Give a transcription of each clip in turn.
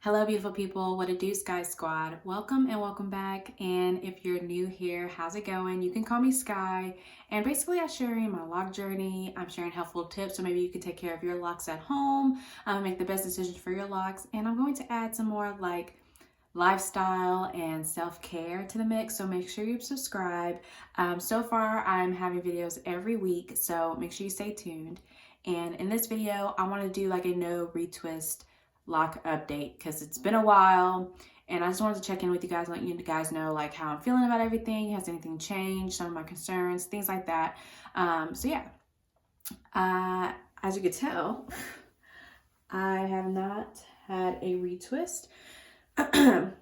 Hello beautiful people, what it do, Sky Squad? Welcome and welcome back. And if you're new here, how's it going? You can call me Sky. And basically I'm sharing my lock journey. I'm sharing helpful tips so maybe you can take care of your locks at home, make the best decisions for your locks. And I'm going to add some more like lifestyle and self-care to the mix, so make sure you subscribe. So far I'm having videos every week, so make sure you stay tuned. And in this video I want to do like a no retwist lock update because it's been a while and I just wanted to check in with you guys, let you guys know like how I'm feeling about everything. Has anything changed? Some of my concerns, things like that. So yeah, as you could tell, I have not had a retwist.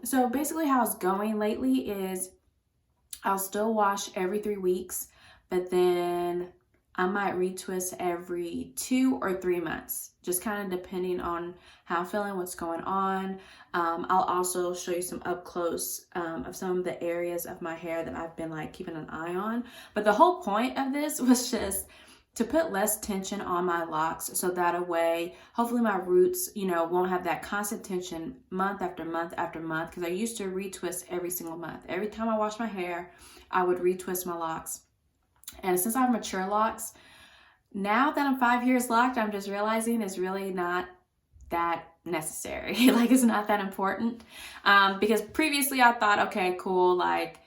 So basically how it's going lately is I'll still wash every 3 weeks, but then I might retwist every 2 or 3 months, just kind of depending on how I'm feeling, what's going on. I'll also show you some up close of some of the areas of my hair that I've been like keeping an eye on. But the whole point of this was just to put less tension on my locks so that a way, hopefully my roots, won't have that constant tension month after month after month, because I used to retwist every single month. Every time I wash my hair, I would retwist my locks. And since I have mature locks, now that I'm 5 years locked, I'm just realizing it's really not that necessary. Like it's not that important. Because previously I thought, okay, cool, like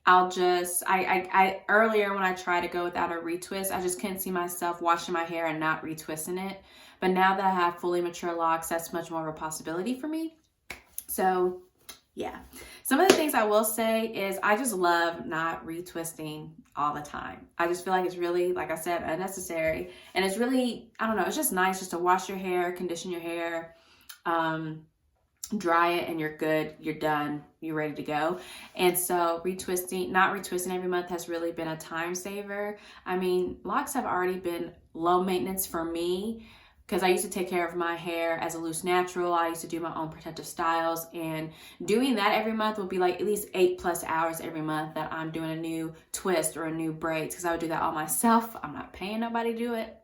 I'll just, I earlier when I tried to go without a retwist, I just couldn't see myself washing my hair and not retwisting it. But now that I have fully mature locks, that's much more of a possibility for me. So yeah, some of the things I will say is I just love not retwisting all the time. I just feel like it's really, like I said, unnecessary. And it's really, I don't know, it's just nice just to wash your hair, condition your hair, dry it, and you're good, you're done, you're ready to go. And so not retwisting every month has really been a time saver. I mean, locks have already been low maintenance for me, because I used to take care of my hair as a loose natural. I used to do my own protective styles, and doing that every month would be like at least 8+ hours every month that I'm doing a new twist or a new braids, because I would do that all myself. I'm not paying nobody to do it.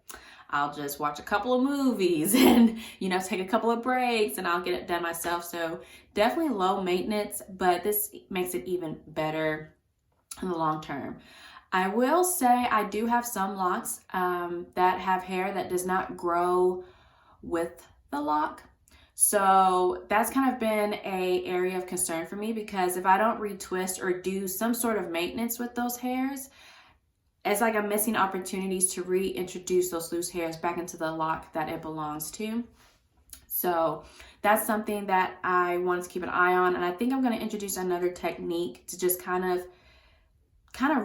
I'll just watch a couple of movies and, take a couple of breaks and I'll get it done myself. So definitely low maintenance, but this makes it even better in the long term. I will say I do have some locks that have hair that does not grow with the lock. So that's kind of been an area of concern for me, because if I don't retwist or do some sort of maintenance with those hairs, it's like I'm missing opportunities to reintroduce those loose hairs back into the lock that it belongs to. So that's something that I wanted to keep an eye on. And I think I'm going to introduce another technique to just kind of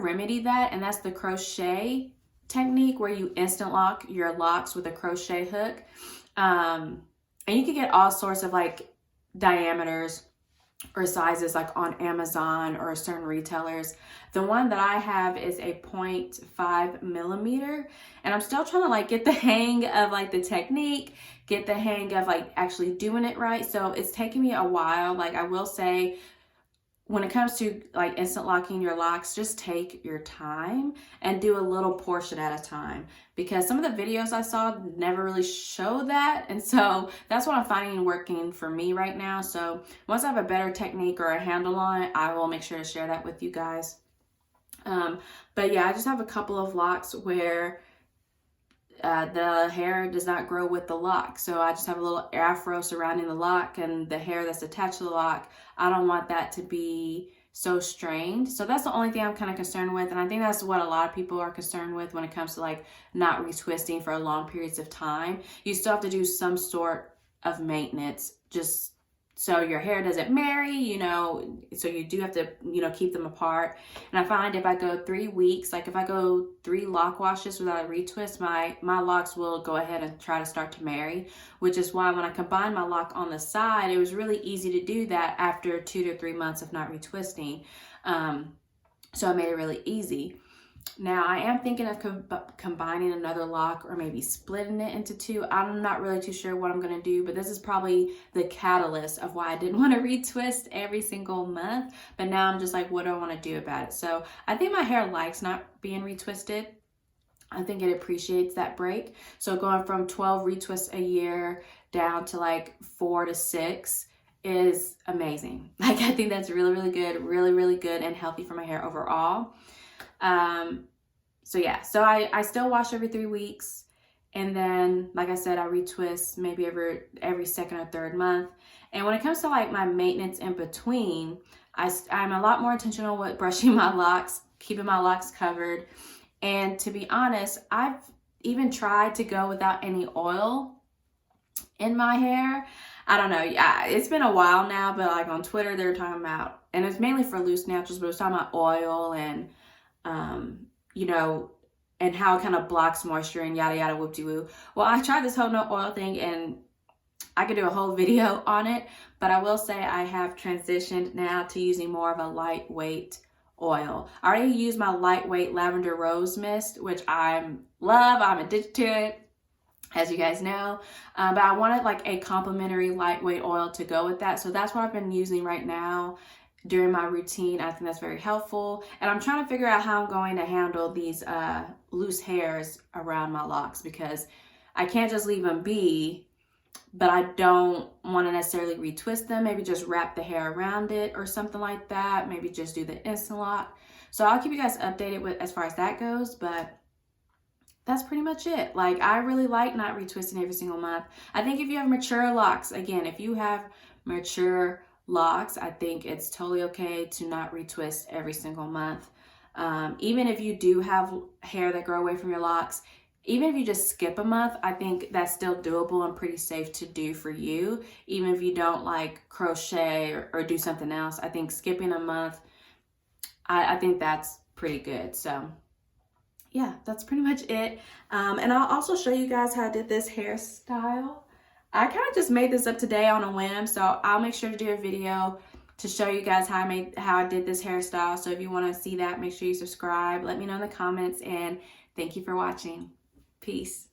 remedy that, and that's the crochet technique, where you instant lock your locks with a crochet hook. And you can get all sorts of like diameters or sizes like on Amazon or certain retailers. The one that I have is a 0.5 millimeter, and I'm still trying to like get the hang of like the technique, get the hang of like actually doing it right. So it's taking me a while. Like I will say, when it comes to like instant locking your locks, just take your time and do a little portion at a time, because some of the videos I saw never really show that. And so that's what I'm finding working for me right now. So once I have a better technique or a handle on it, I will make sure to share that with you guys. But yeah, I just have a couple of locks where the hair does not grow with the lock. So I just have a little afro surrounding the lock, and the hair that's attached to the lock, I don't want that to be so strained. So that's the only thing I'm kind of concerned with. And I think that's what a lot of people are concerned with when it comes to like not retwisting for long periods of time. You still have to do some sort of maintenance, just so your hair doesn't marry, so you do have to, keep them apart. And I find if I go 3 weeks, like if I go 3 lock washes without a retwist, my locks will go ahead and try to start to marry, which is why when I combined my lock on the side, it was really easy to do that after 2 to 3 months of not retwisting. So I made it really easy. Now I am thinking of combining another lock, or maybe splitting it into 2. I'm not really too sure what I'm going to do, but this is probably the catalyst of why I didn't want to retwist every single month. But now I'm just like, what do I want to do about it? So I think my hair likes not being retwisted. I think it appreciates that break. So going from 12 retwists a year down to like 4 to 6 is amazing. Like, I think that's really, really good, really, really good and healthy for my hair overall. So yeah, so I still wash every 3 weeks. And then, like I said, I retwist maybe every second or third month. And when it comes to like my maintenance in between, I'm a lot more intentional with brushing my locks, keeping my locks covered. And to be honest, I've even tried to go without any oil in my hair. I don't know. Yeah, it's been a while now, but like on Twitter, they're talking about, and it's mainly for loose naturals, but it's talking about oil and, you know, and how it kind of blocks moisture and yada, yada, whoop-de-woo. Well, I tried this whole no oil thing, and I could do a whole video on it, but I will say I have transitioned now to using more of a lightweight oil. I already use my lightweight lavender rose mist, which I love. I'm addicted to it, as you guys know, but I wanted like a complimentary lightweight oil to go with that. So that's what I've been using right now during my routine. I think that's very helpful. And I'm trying to figure out how I'm going to handle these loose hairs around my locks, because I can't just leave them be, but I don't want to necessarily retwist them. Maybe just wrap the hair around it or something like that. Maybe just do the instant lock. So I'll keep you guys updated with as far as that goes, but that's pretty much it. Like, I really like not retwisting every single month. I think if you have mature locks, again, if you have mature locks, I think it's totally okay to not retwist every single month. Even if you do have hair that grow away from your locks, even if you just skip a month, I think that's still doable and pretty safe to do for you. Even if you don't like crochet or do something else, I think skipping a month, I think that's pretty good. So yeah, that's pretty much it. And I'll also show you guys how I did this hairstyle. I kind of just made this up today on a whim, so I'll make sure to do a video to show you guys how I did this hairstyle. So if you want to see that, make sure you subscribe. Let me know in the comments, and thank you for watching. Peace.